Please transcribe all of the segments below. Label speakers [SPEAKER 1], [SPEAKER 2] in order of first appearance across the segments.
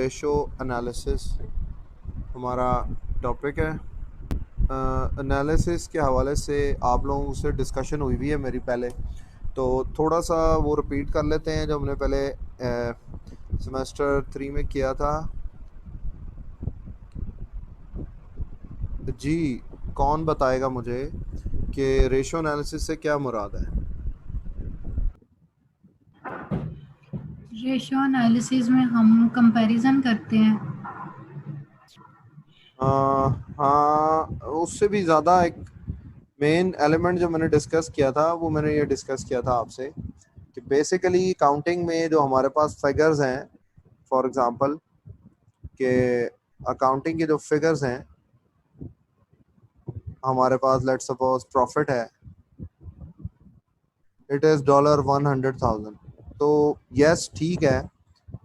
[SPEAKER 1] Ratio analysis हमारा topic है। Analysis के हवाले से आप लोगों से डिस्कशन हुई भी है मेरी पहले, तो थोड़ा सा वो रिपीट कर लेते हैं जो हमने पहले सेमेस्टर 3 में किया था। जी, कौन बताएगा मुझे कि रेशो एनालिसिस से क्या मुराद है?
[SPEAKER 2] रेशो एनालिसिस में हम कंपैरिजन करते हैं।
[SPEAKER 1] हाँ, उससे भी ज़्यादा एक मेन एलिमेंट जो मैंने डिस्कस किया था वो मैंने ये डिस्कस किया था आपसे कि बेसिकली काउंटिंग में जो हमारे पास फिगर्स हैं, फॉर एग्जांपल कि अकाउंटिंग के जो फिगर्स हैं हमारे पास, लेट सपोज प्रॉफिट है, इट इज़ $100,000। तो यस, ठीक है,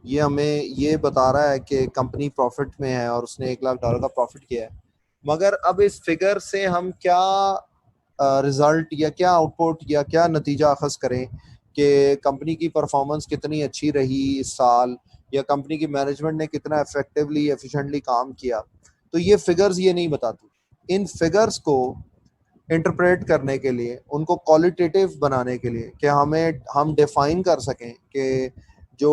[SPEAKER 1] ये हमें ये बता रहा है कि कंपनी प्रॉफिट में है और उसने $1,00,000 का प्रॉफिट किया है। मगर अब इस फिगर से हम क्या रिजल्ट या क्या आउटपुट या क्या नतीजा अखज़ करें कि कंपनी की परफॉर्मेंस कितनी अच्छी रही इस साल, या कंपनी की मैनेजमेंट ने कितना इफेक्टिवली एफिशिएंटली काम किया, तो ये फिगर्स ये नहीं बताती। इन फिगर्स को इंटरप्रेट करने के लिए, उनको क्वालिटेटिव बनाने के लिए कि हम डिफाइन कर सकें कि जो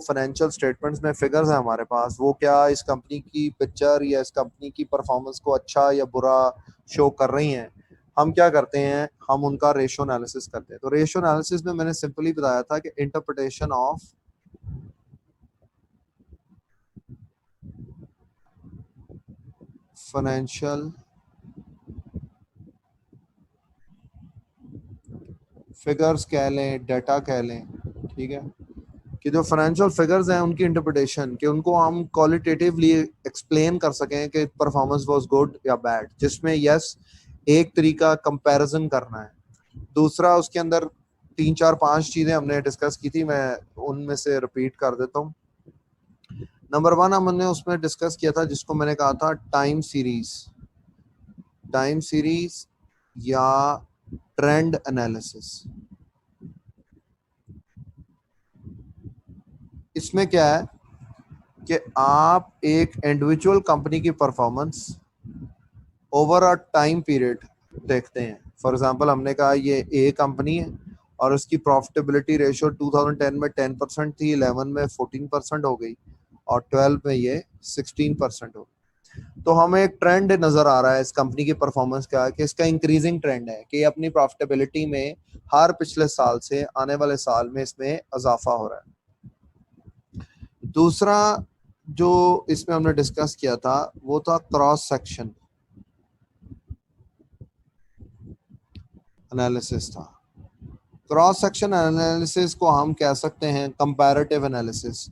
[SPEAKER 1] फाइनेंशियल स्टेटमेंट्स में फिगर्स हैं हमारे पास, वो क्या इस कंपनी की पिक्चर या इस कंपनी की परफॉर्मेंस को अच्छा या बुरा शो कर रही हैं, हम क्या करते हैं, हम उनका रेशो एनालिसिस करते हैं। तो रेशो एनालिसिस में मैंने सिंपली बताया था कि इंटरप्रिटेशन ऑफ फाइनेंशियल फिगर्स कह लें, डाटा कह लें, ठीक है, कि जो फाइनेंशियल फिगर्स हैं उनकी इंटरप्रिटेशन, कि उनको हम क्वालिटेटिवली एक्सप्लेन कर सकें कि परफॉर्मेंस वाज गुड या बैड, जिसमें यस एक तरीका कंपैरिजन करना है। दूसरा, उसके अंदर 3 4 5 चीज़ें हमने डिस्कस की थी, मैं उनमें से रिपीट कर देता हूँ। नंबर 1 हमने उसमें डिस्कस किया था जिसको मैंने कहा था टाइम सीरीज या ट्रेंड एनालिसिस। इसमें क्या है कि आप एक इंडिविजुअल कंपनी की performance over a time period देखते हैं। फॉर एग्जांपल, हमने कहा ये ए कंपनी है और उसकी प्रॉफिटेबिलिटी रेशियो 2010 में 10% थी, 11 में 14% हो गई और 12 में ये 16% हो गई। तो हमें एक ट्रेंड नजर आ रहा है इस कंपनी की परफॉर्मेंस का कि इसका इंक्रीजिंग ट्रेंड है, कि अपनी प्रॉफिटेबिलिटी में हर पिछले साल से आने वाले साल में इसमें इजाफा हो रहा है। दूसरा जो इसमें हमने डिस्कस किया था वो था क्रॉस सेक्शन एनालिसिस था। क्रॉस सेक्शन एनालिसिस को हम कह सकते हैं कंपैरेटिव एनालिसिस।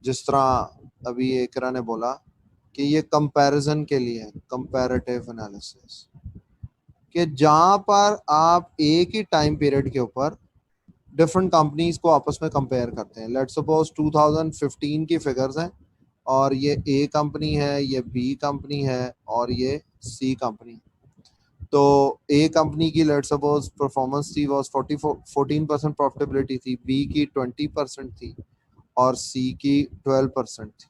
[SPEAKER 1] जिस तरह अभी एकरा ने बोला कि ये कंपैरिजन के लिए है, कंपैरेटिव एनालिसिस, कि जहां पर आप एक ही टाइम पीरियड के ऊपर डिफरेंट कंपनीज को आपस में कंपेयर करते हैं। लेट्स सपोज 2015 की फिगर्स हैं और ये ए कंपनी है, ये बी कंपनी है और ये सी कंपनी। तो ए कंपनी की लेट्स सपोज परफॉर्मेंस थी वाज 14% प्रॉफिटेबिलिटी थी, बी की 20% थी और सी की 12% थी।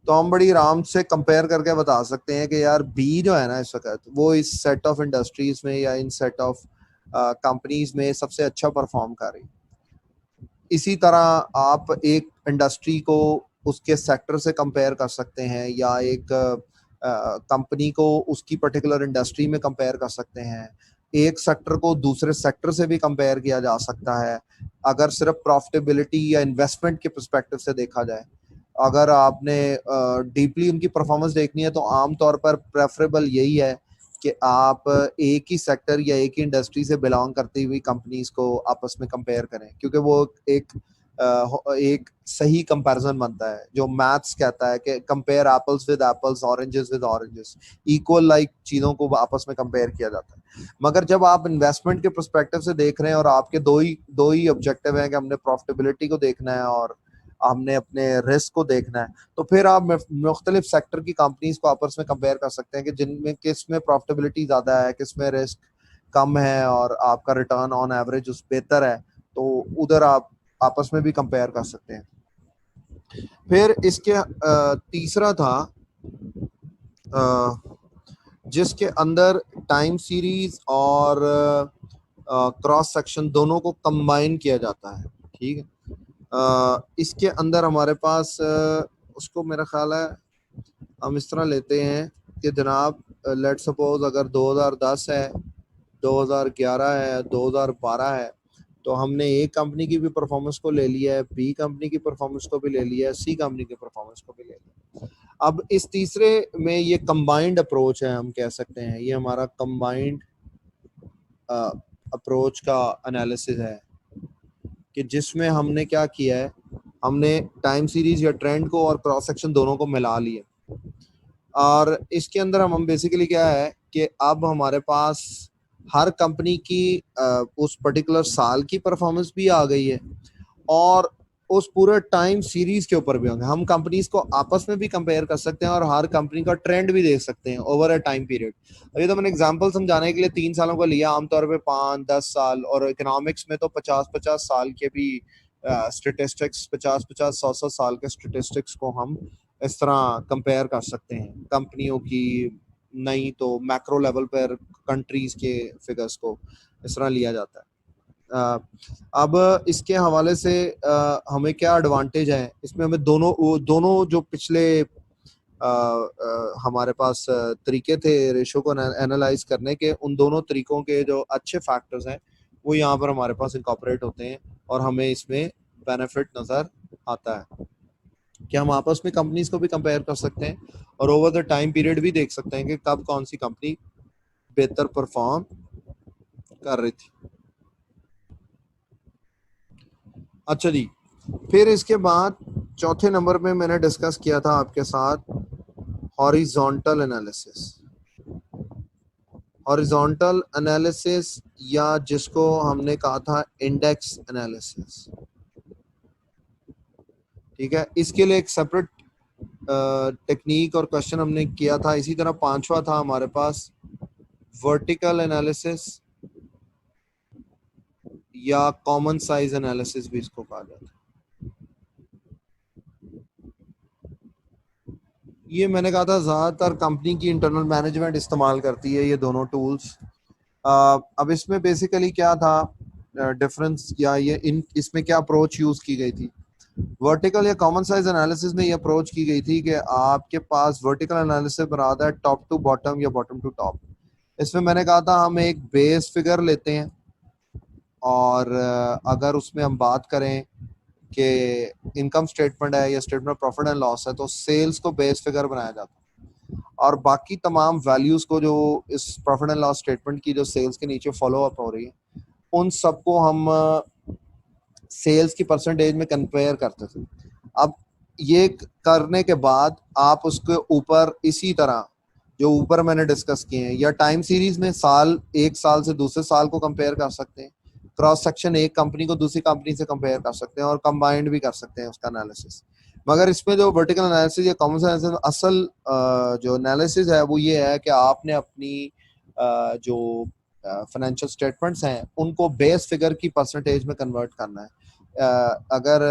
[SPEAKER 1] तो हम बड़ी आराम से कंपेयर करके बता सकते हैं कि यार बी जो है ना इस वक्त वो इस सेट ऑफ इंडस्ट्रीज में या इन सेट ऑफ कंपनीज में सबसे अच्छा परफॉर्म कर रही। इसी तरह आप एक इंडस्ट्री को उसके सेक्टर से कंपेयर कर सकते हैं या एक कंपनी को उसकी पर्टिकुलर इंडस्ट्री में कंपेयर कर सकते हैं। एक सेक्टर को दूसरे सेक्टर से भी कंपेयर किया जा सकता है अगर सिर्फ प्रॉफिटेबिलिटी या इन्वेस्टमेंट के पर्सपेक्टिव से देखा जाए। अगर आपने डीपली उनकी परफॉर्मेंस देखनी है तो आमतौर पर प्रेफरेबल यही है कि आप एक ही सेक्टर या एक ही इंडस्ट्री से बिलोंग करती हुई कंपनीज को आपस में कंपेयर करें, क्योंकि वो एक सही कंपैरिजन बनता है। जो मैथ्स कहता है कि compare apples with apples, oranges with oranges, equal like चीज़ों को आपस में कंपेयर किया जाता है। मगर जब आप इन्वेस्टमेंट के पर्सपेक्टिव से देख रहे हैं और आपके दो ही ऑब्जेक्टिव हैं कि हमने प्रॉफिटेबिलिटी को देखना है और हमने अपने रिस्क को देखना है, तो फिर आप मुख्तलिफ सेक्टर की कंपनीज को आपस में कंपेयर कर सकते हैं कि जिनमें किस में प्रॉफिटेबिलिटी ज़्यादा है, किस में रिस्क कम है और आपका रिटर्न ऑन एवरेज उस बेहतर है। तो उधर आप आपस में भी कंपेयर कर सकते हैं। फिर इसके तीसरा था जिसके अंदर टाइम सीरीज और क्रॉस सेक्शन दोनों को कंबाइन किया जाता है। ठीक है, इसके अंदर हमारे पास उसको मेरा ख्याल है हम इस तरह लेते हैं कि जनाब लेट सपोज अगर 2010 है, 2011 है, 2012 है, तो हमने ए कंपनी की भी परफॉर्मेंस को ले लिया है, बी कंपनी की परफॉर्मेंस को भी ले लिया है, सी कंपनी की परफॉर्मेंस को भी ले लिया है। अब इस तीसरे में ये कंबाइंड अप्रोच है, हम कह सकते हैं ये हमारा कंबाइंड अप्रोच का एनालिसिस है कि जिसमें हमने क्या किया है, हमने टाइम सीरीज या ट्रेंड को और क्रॉस सेक्शन दोनों को मिला लिया। और इसके अंदर हम बेसिकली क्या है कि अब हमारे पास हर कंपनी की उस पर्टिकुलर साल की परफॉर्मेंस भी आ गई है और उस पूरे टाइम सीरीज के ऊपर भी होंगे। हम कंपनीज को आपस में भी कंपेयर कर सकते हैं और हर कंपनी का ट्रेंड भी देख सकते हैं ओवर अ टाइम पीरियड। अभी तो मैंने एग्जांपल समझाने के लिए 3 सालों को लिया, आमतौर पे 5-10 साल, और इकोनॉमिक्स में तो 50-50 साल के भी स्टेटिस्टिक्स, 50-50, 100-100 साल के स्टेटिस्टिक्स को हम इस तरह कंपेयर कर सकते हैं कंपनियों की, नहीं तो मैक्रो लेवल पर कंट्रीज के फिगर्स को इस तरह लिया जाता है। अब इसके हवाले से हमें क्या एडवांटेज है इसमें, हमें दोनों जो पिछले हमारे पास तरीके थे रेशो को एनालाइज करने के, उन दोनों तरीकों के जो अच्छे फैक्टर्स हैं वो यहाँ पर हमारे पास इनकॉर्पोरेट होते हैं और हमें इसमें बेनिफिट नज़र आता है कि हम आपस में कंपनीज को भी कंपेयर कर सकते हैं और ओवर द टाइम पीरियड भी देख सकते हैं कि कब कौन सी कंपनी बेहतर परफॉर्म कर रही थी। अच्छा जी, फिर इसके बाद चौथे नंबर पे मैंने डिस्कस किया था आपके साथ हॉरिजॉन्टल एनालिसिस। हॉरिजॉन्टल एनालिसिस या जिसको हमने कहा था इंडेक्स एनालिसिस। ठीक है, इसके लिए एक सेपरेट टेक्निक और क्वेश्चन हमने किया था। इसी तरह पांचवा था हमारे पास वर्टिकल एनालिसिस या कॉमन साइज एनालिसिस भी इसको कहा जाता है। ये मैंने कहा था ज्यादातर कंपनी की इंटरनल मैनेजमेंट इस्तेमाल करती है ये दोनों टूल्स। अब इसमें बेसिकली क्या था डिफरेंस, या ये इसमें क्या अप्रोच यूज की गई थी। वर्टिकल या कॉमन साइज एनालिसिस में ये अप्रोच की गई थी कि आपके पास वर्टिकल एनालिसिस बना है टॉप टू बॉटम या बॉटम टू टॉप। इसमें मैंने कहा था हम एक बेस फिगर लेते हैं और अगर उसमें हम बात करें कि इनकम स्टेटमेंट है या statement of profit and loss है, तो सेल्स को बेस फिगर बनाया जाता है और बाकी तमाम वैल्यूज को जो इस प्रॉफिट एंड लॉस स्टेटमेंट की जो सेल्स के नीचे फॉलो अप हो रही है उन सबको हम सेल्स की परसेंटेज में कंपेयर करते थे। अब ये करने के बाद आप उसके ऊपर इसी तरह जो ऊपर मैंने डिस्कस किए हैं, या टाइम सीरीज में साल, एक साल से दूसरे साल को कंपेयर कर सकते हैं, क्रॉस सेक्शन एक कंपनी को दूसरी कंपनी से कंपेयर कर सकते हैं और कंबाइंड भी कर सकते हैं उसका एनालिसिस। मगर इसमें जो वर्टिकल एनालिसिस या कॉमन एनालिसिस असल जो एनालिसिस है वो ये है कि आपने अपनी जो फाइनेंशियल स्टेटमेंट्स हैं उनको बेस फिगर की परसेंटेज में कन्वर्ट करना है। अगर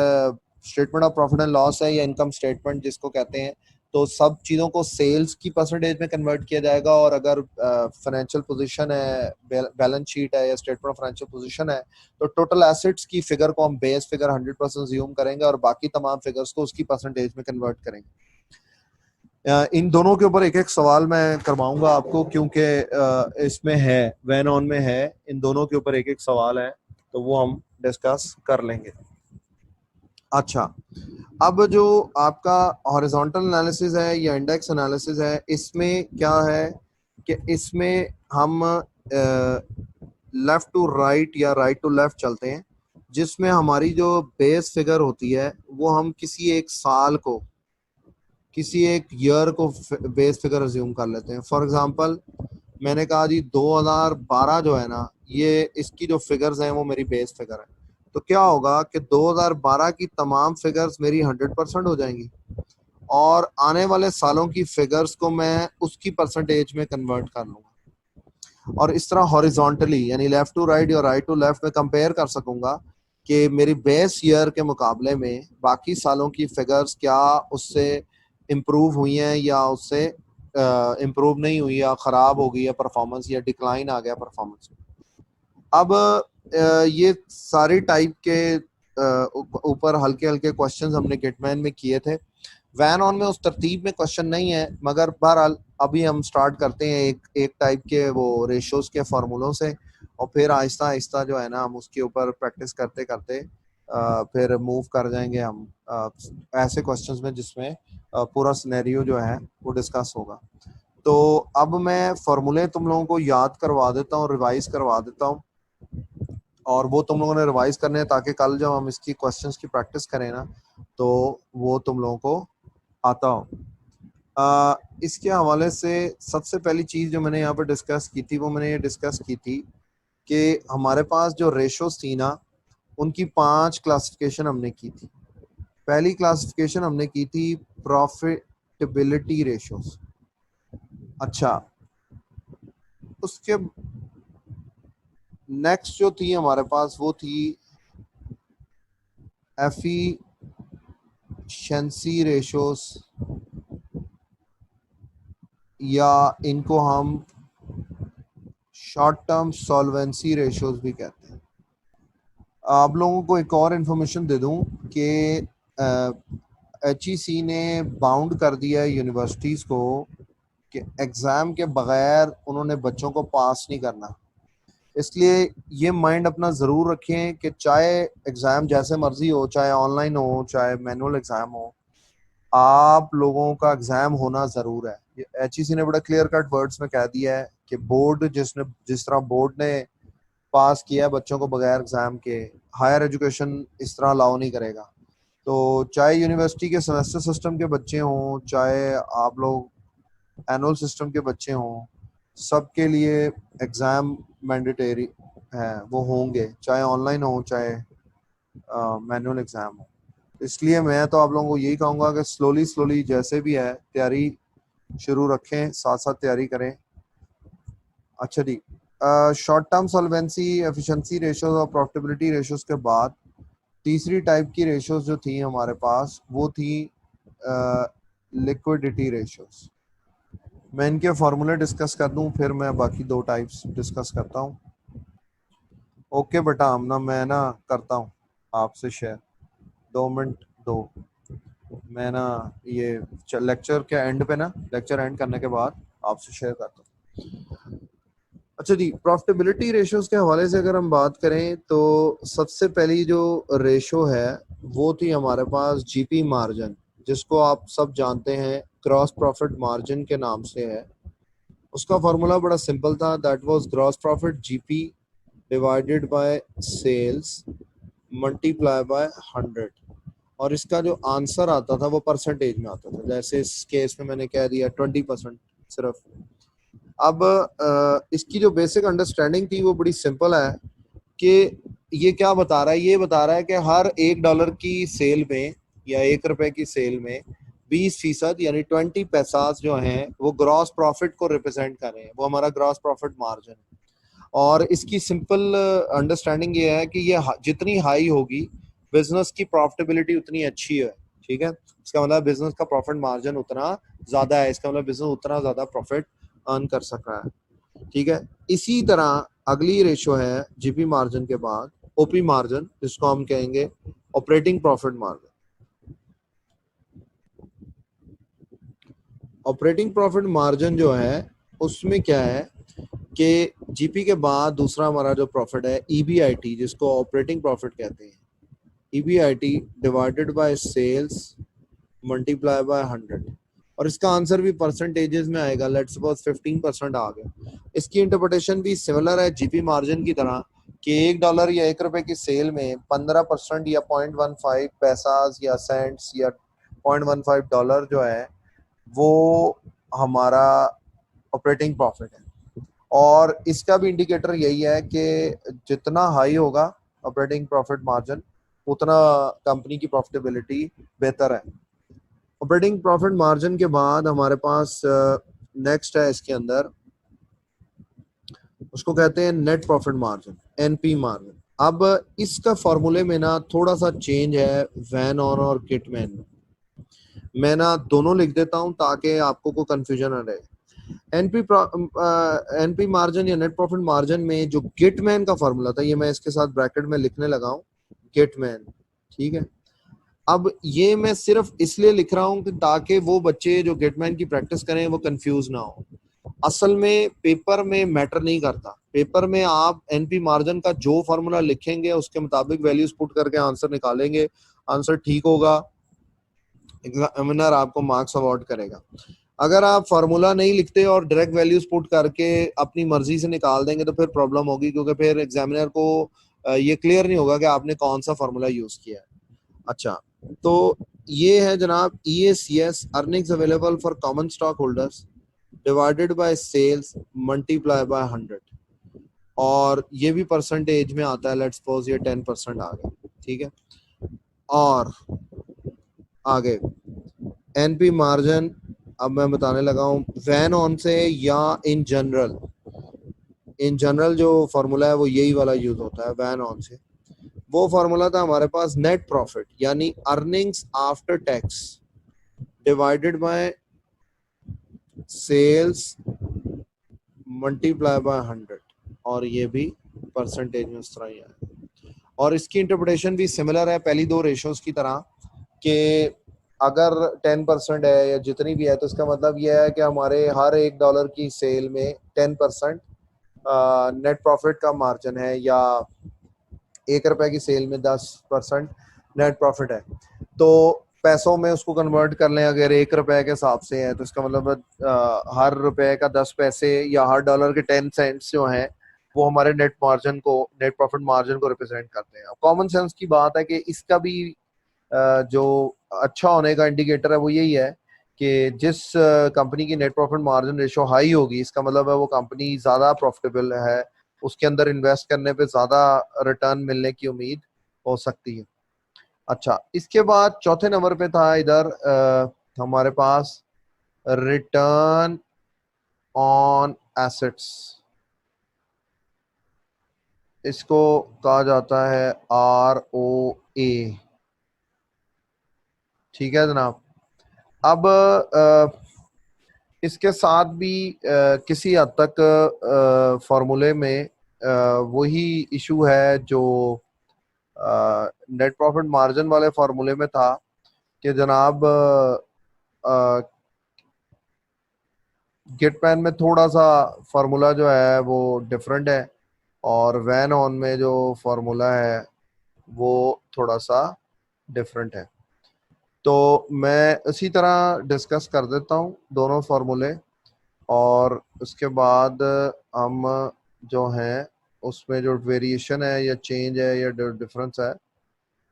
[SPEAKER 1] statement of profit and loss है या इनकम स्टेटमेंट जिसको कहते हैं, तो सब चीज़ों को सेल्स की परसेंटेज में कन्वर्ट किया जाएगा। और अगर फाइनेंशियल पोजीशन है, बैलेंस शीट है या स्टेटमेंट ऑफ फाइनेंशियल पोजीशन है, तो टोटल एसेट्स की फिगर को हम बेस फिगर 100% ज्यूम करेंगे और बाकी तमाम फिगर्स को उसकी परसेंटेज में कन्वर्ट करेंगे। इन दोनों के ऊपर एक एक सवाल मैं करवाऊंगा आपको, क्योंकि इसमें है, वैन ऑन में है, इन दोनों के ऊपर एक एक सवाल है, तो वो हम डिस्कस कर लेंगे। अच्छा, अब जो आपका हॉरिजॉन्टल एनालिसिस है या इंडेक्स एनालिसिस है, इसमें क्या है कि इसमें हम लेफ्ट टू राइट या राइट टू लेफ्ट चलते हैं, जिसमें हमारी जो बेस फिगर होती है वो हम किसी एक साल को, किसी एक ईयर को बेस फिगर अज्यूम कर लेते हैं। फॉर एग्जांपल मैंने कहा जी 2012 जो है ना, ये इसकी जो फिगर्स हैं वो मेरी बेस फिगर है, तो क्या होगा कि 2012 की तमाम फिगर्स मेरी 100% हो जाएंगी और आने वाले सालों की फिगर्स को मैं उसकी परसेंटेज में कन्वर्ट कर लूंगा और इस तरह हॉरिजॉन्टली यानी लेफ्ट टू राइट या राइट टू लेफ्ट में कंपेयर कर सकूंगा कि मेरी बेस ईयर के मुकाबले में बाकी सालों की फिगर्स क्या उससे इम्प्रूव हुई हैं या उससे इम्प्रूव नहीं हुई, या ख़राब हो गई है परफॉर्मेंस, या डिक्लाइन आ गया परफॉर्मेंस। अब ये सारी टाइप के ऊपर हल्के हल्के क्वेश्चंस हमने गिटमैन में किए थे। वैन ऑन में उस तरतीब में क्वेश्चन नहीं है, मगर बहरहाल अभी हम स्टार्ट करते हैं एक एक टाइप के वो रेशोज के फार्मूलों से, और फिर आहिस्ता आहिस्ता जो है ना हम उसके ऊपर प्रैक्टिस करते करते फिर मूव कर जाएंगे हम ऐसे क्वेश्चंस में जिसमें पूरा सिनेरियो जो है वो डिस्कस होगा। तो अब मैं फार्मूले तुम लोगों को याद करवा देता हूँ, रिवाइज करवा देता हूँ, और वो तुम लोगों ने रिवाइज करने हैं ताकि कल जब हम इसकी क्वेश्चंस की प्रैक्टिस करें ना तो वो तुम लोगों को आता हो। इसके हवाले से सबसे पहली चीज़ जो मैंने यहाँ पर डिस्कस की थी वो मैंने ये डिस्कस की थी कि हमारे पास जो रेशोज थी ना उनकी 5 क्लासिफिकेशन हमने की थी। पहली क्लासिफिकेशन हमने की थी प्रॉफिटेबिलिटी रेशोज। अच्छा, उसके नेक्स्ट जो थी हमारे पास वो थी एफिशिएंसी रेशोज, या इनको हम शॉर्ट टर्म सॉल्वेंसी रेशोज भी कहते हैं। आप लोगों को एक और इन्फॉर्मेशन दे दूं कि HEC ने बाउंड कर दिया है यूनिवर्सिटीज़ को कि एग्ज़ाम के बगैर उन्होंने बच्चों को पास नहीं करना। इसलिए ये माइंड अपना ज़रूर रखें कि चाहे एग्ज़ाम जैसे मर्जी हो, चाहे ऑनलाइन हो चाहे मैनुअल एग्ज़ाम हो, आप लोगों का एग्ज़ाम होना ज़रूर है। HEC ने बड़ा क्लियर कट वर्ड्स में कह दिया है कि बोर्ड जिस तरह बोर्ड ने पास किया है बच्चों को बगैर एग्ज़ाम के, हायर एजुकेशन इस तरह अलाउ नहीं करेगा। तो चाहे यूनिवर्सिटी के सेमेस्टर सिस्टम के बच्चे हों, चाहे आप लोग एनुअल सिस्टम के बच्चे हों, सबके लिए एग्ज़ाम मैंडेटरी है, वो होंगे, चाहे ऑनलाइन हो चाहे मैनुअल एग्ज़ाम हो। इसलिए मैं तो आप लोगों को यही कहूँगा कि स्लोली स्लोली जैसे भी है तैयारी शुरू रखें, साथ साथ तैयारी करें। अच्छा जी, short term solvency, efficiency ratios और प्रॉफिटेबिलिटी रेशोज के बाद तीसरी टाइप की रेशोज जो थी हमारे पास वो थी लिक्विडिटी रेशोज। मैं इनके फॉर्मूले डिस्कस कर दूं फिर मैं बाकी 2 टाइप्स डिस्कस करता हूं। ओके बेटा, हम ना मैं ना करता हूं आपसे शेयर, 2 मिनट दो। मैं ना ये लेक्चर के एंड पे ना, लेक्चर एंड करने के बाद आपसे शेयर करता हूँ। अच्छा जी, प्रॉफिटेबिलिटी रेशोज के हवाले से अगर हम बात करें तो सबसे पहली जो रेशो है वो थी हमारे पास जीपी मार्जिन, जिसको आप सब जानते हैं ग्रॉस प्रॉफिट मार्जिन के नाम से है। उसका फॉर्मूला बड़ा सिंपल था, that was gross profit GP divided by sales multiply by 100, और इसका जो आंसर आता था वो परसेंटेज में आता था। जैसे इस केस में मैंने कह दिया 20% सिर्फ। अब इसकी जो बेसिक अंडरस्टैंडिंग थी वो बड़ी सिंपल है कि ये क्या बता रहा है, ये बता रहा है कि हर $1 की सेल में या ₹1 की सेल में 20% यानी 20 पैसा जो हैं वो ग्रॉस प्रॉफिट को रिप्रेजेंट कर रहे हैं, वो हमारा ग्रॉस प्रॉफिट मार्जिन है। और इसकी सिंपल अंडरस्टैंडिंग ये है कि ये जितनी हाई होगी बिजनेस की प्रॉफिटेबिलिटी उतनी अच्छी है। ठीक है, इसका मतलब बिजनेस का प्रॉफिट मार्जिन उतना ज्यादा है, इसका मतलब बिजनेस उतना ज्यादा प्रॉफिट अर्न कर सक रहा है। ठीक है, इसी तरह अगली रेशो है जीपी मार्जिन के बाद ओपी मार्जिन, जिसको हम कहेंगे operating profit margin. Operating profit margin जो है उसमें क्या है कि जीपी के बाद दूसरा हमारा जो प्रॉफिट है ईबीआईटी, जिसको ऑपरेटिंग प्रॉफिट कहते हैं, EBIT divided by sales multiply by 100, और इसका आंसर भी परसेंटेजेस में आएगा। लेट्स सपोज 15% आ गया। इसकी इंटरप्रिटेशन भी सिमिलर है जीपी मार्जिन की तरह कि $1 या ₹1 की सेल में 15% या 0.15 पैसा या सेंट्स या $0.15 जो है वो हमारा ऑपरेटिंग प्रॉफिट है। और इसका भी इंडिकेटर यही है कि जितना हाई होगा ऑपरेटिंग प्रॉफिट मार्जिन उतना कंपनी की प्रॉफिटेबिलिटी बेहतर है। ऑपरेटिंग प्रॉफिट मार्जिन के बाद हमारे पास नेक्स्ट है इसके अंदर, उसको कहते हैं net profit margin, NP margin. अब इसका फॉर्मूले में ना थोड़ा सा चेंज है वैन ऑन और गिटमैन में। मैं ना दोनों लिख देता हूं ताकि आपको कोई कंफ्यूजन ना रहे। एनपी मार्जिन या नेट प्रॉफिट मार्जिन में जो गिटमैन का फॉर्मूला था, ये मैं इसके साथ ब्रैकेट में लिखने लगा हूं, गिटमैन। ठीक है, अब ये मैं सिर्फ इसलिए लिख रहा हूं कि ताकि वो बच्चे जो गिटमैन की प्रैक्टिस करें वो कंफ्यूज ना हो। असल में पेपर में मैटर नहीं करता। पेपर में आप एनपी मार्जिन का जो फॉर्मूला लिखेंगे उसके मुताबिक वैल्यूज पुट करके आंसर निकालेंगे, आंसर ठीक होगा, एग्जामिनर आपको मार्क्स अवार्ड करेगा। अगर आप फार्मूला नहीं लिखते और डायरेक्ट वैल्यूज पुट करके अपनी मर्जी से निकाल देंगे तो फिर प्रॉब्लम होगी, क्योंकि फिर एग्जामिनर को ये क्लियर नहीं होगा कि आपने कौन सा फार्मूला यूज किया है। अच्छा, तो ये है जनाब EACS, earnings available for common stock holders divided by sales multiply by 100, और ये भी परसेंटेज में आता है। लेट्स सपोज ये 10% आ गया, ठीक है। और आगे एनपी मार्जिन, अब मैं बताने लगा हूँ वैन ऑन से या इन जनरल। इन जनरल जो फॉर्मूला है वो यही वाला यूज होता है वैन ऑन से। वो फॉर्मूला था हमारे पास नेट प्रॉफिट यानी earnings after tax divided by sales multiply by 100, और ये भी परसेंटेज में उस तरह ही है। और इसकी इंटरप्रिटेशन भी सिमिलर है पहली दो रेशियोज की तरह, कि अगर 10% है या जितनी भी है तो इसका मतलब यह है कि हमारे हर $1 की सेल में 10% नेट प्रॉफिट का मार्जिन है, या ₹1 की सेल में 10% नेट प्रॉफिट है। तो पैसों में उसको कन्वर्ट कर लें, अगर ₹1 के हिसाब से है तो इसका मतलब हर रुपए का 10 पैसे या हर डॉलर के 10 सेंट्स जो हैं वो हमारे नेट मार्जिन को, नेट प्रॉफिट मार्जिन को रिप्रेजेंट करते हैं। कॉमन सेंस की बात है कि इसका भी जो अच्छा होने का इंडिकेटर है वो यही है कि जिस कंपनी की net profit margin ratio high होगी, इसका मतलब है वो कंपनी ज़्यादा प्रॉफिटेबल है, उसके अंदर इन्वेस्ट करने पे ज़्यादा रिटर्न मिलने की उम्मीद हो सकती है। अच्छा, इसके बाद चौथे नंबर पे था इधर हमारे पास रिटर्न ऑन एसेट्स। इसको कहा जाता है ROA। ठीक है जनाब। अब इसके साथ भी किसी हद तक फॉर्मूले में वही इशू है जो नेट प्रॉफिट मार्जिन वाले फॉर्मूले में था, कि जनाब गिटमैन में थोड़ा सा फार्मूला जो है वो डिफरेंट है, और वैन ऑन में जो फार्मूला है वो थोड़ा सा डिफरेंट है। तो मैं इसी तरह डिस्कस कर देता हूँ दोनों फार्मूले, और उसके बाद हम जो हैं उसमें जो वेरिएशन है या चेंज है या डिफरेंस है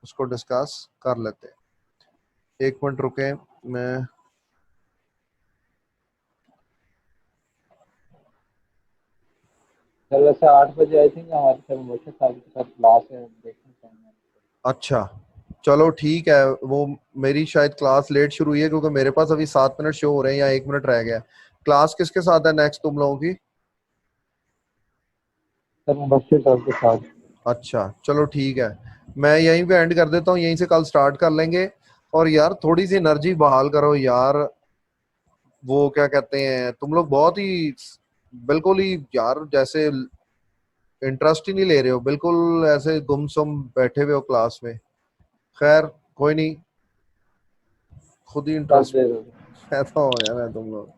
[SPEAKER 1] उसको डिस्कस कर लेते हैं। एक मिनट रुके, मैं
[SPEAKER 3] सर वैसे 8 बजे आई थिंक हमारे सर मोटे साहब के साथ क्लास है, देखना चाहेंगे।
[SPEAKER 1] अच्छा चलो ठीक है। वो मेरी शायद क्लास लेट शुरू हुई है क्योंकि मेरे पास अभी 7 मिनट शो हो रहे हैं या 1 मिनट रह गया है। क्लास किसके साथ है नेक्स्ट तुम लोगों की?
[SPEAKER 3] सर मुबश्शिर साहब के साथ।
[SPEAKER 1] अच्छा चलो ठीक है, मैं यहीं पे एंड कर देता हूँ, यहीं से कल स्टार्ट कर लेंगे। और यार थोड़ी सी एनर्जी बहाल करो यार, वो क्या कहते हैं, तुम लोग बहुत ही बिल्कुल ही यार जैसे इंटरेस्ट ही नहीं ले रहे हो, बिल्कुल ऐसे गुमसुम बैठे हुए हो क्लास में। खैर कोई नहीं, खुद ही
[SPEAKER 3] कर
[SPEAKER 1] इंटरेस्ट
[SPEAKER 3] दे रहे हो।
[SPEAKER 1] पैदा हो जाना है तुम लोग।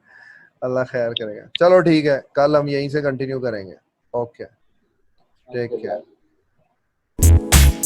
[SPEAKER 1] अल्लाह खैर करेगा। चलो ठीक है, कल हम यहीं से कंटिन्यू करेंगे। Okay, take
[SPEAKER 3] okay
[SPEAKER 1] care.
[SPEAKER 3] Bye.